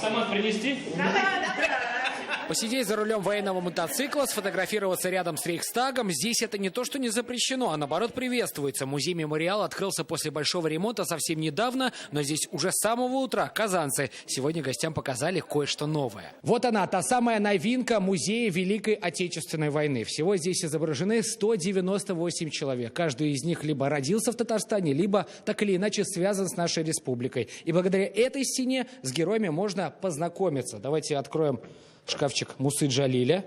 Автомат принести? Посидеть за рулем военного мотоцикла, сфотографироваться рядом с Рейхстагом – здесь это не то, что не запрещено, а наоборот приветствуется. Музей-мемориал открылся после большого ремонта совсем недавно, но здесь уже с самого утра казанцы сегодня гостям показали кое-что новое. Вот она, та самая новинка музея Великой Отечественной войны. Всего здесь изображены 198 человек. Каждый из них либо родился в Татарстане, либо так или иначе связан с нашей республикой. И благодаря этой стене с героями можно познакомиться. Давайте откроем шкафчик Мусы Джалиля.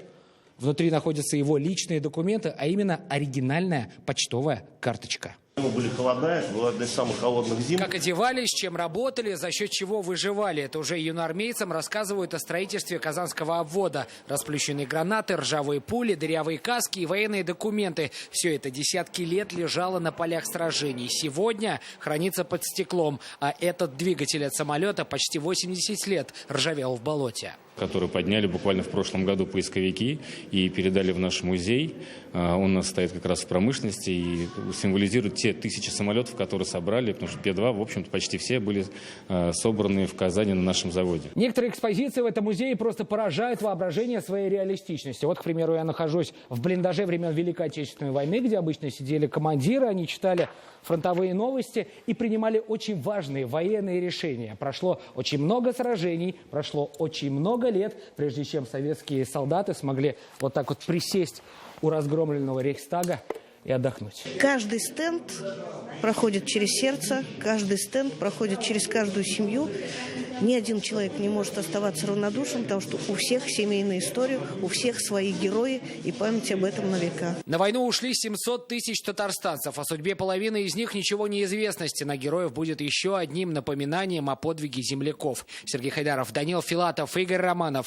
Внутри находятся его личные документы, а именно оригинальная почтовая карточка. Были холода, это была одна из самых холодных зим. Как одевались, чем работали, за счет чего выживали. Это уже юноармейцам рассказывают о строительстве Казанского обвода. Расплющенные гранаты, ржавые пули, дырявые каски и военные документы. Все это десятки лет лежало на полях сражений. Сегодня хранится под стеклом. А этот двигатель от самолета почти 80 лет ржавел в болоте. Который подняли буквально в прошлом году поисковики и передали в наш музей. Он у нас стоит как раз в промышленности и символизирует те тысячи самолетов, которые собрали, потому что П-2, в общем-то, почти все были собраны в Казани на нашем заводе. Некоторые экспозиции в этом музее просто поражают воображение своей реалистичностью. Вот, к примеру, я нахожусь в блиндаже времен Великой Отечественной войны, где обычно сидели командиры, они читали фронтовые новости и принимали очень важные военные решения. Прошло очень много сражений, прошло очень много лет, прежде чем советские солдаты смогли вот так вот присесть у разгромленного Рейхстага и отдохнуть. Каждый стенд проходит через сердце, каждый стенд проходит через каждую семью. Ни один человек не может оставаться равнодушным, потому что у всех семейная история, у всех свои герои и память об этом на века. На войну ушли 700 тысяч татарстанцев. О судьбе половины из них ничего не известно. Стена героев будет еще одним напоминанием о подвиге земляков. Сергей Хайдаров, Данил Филатов, Игорь Романов.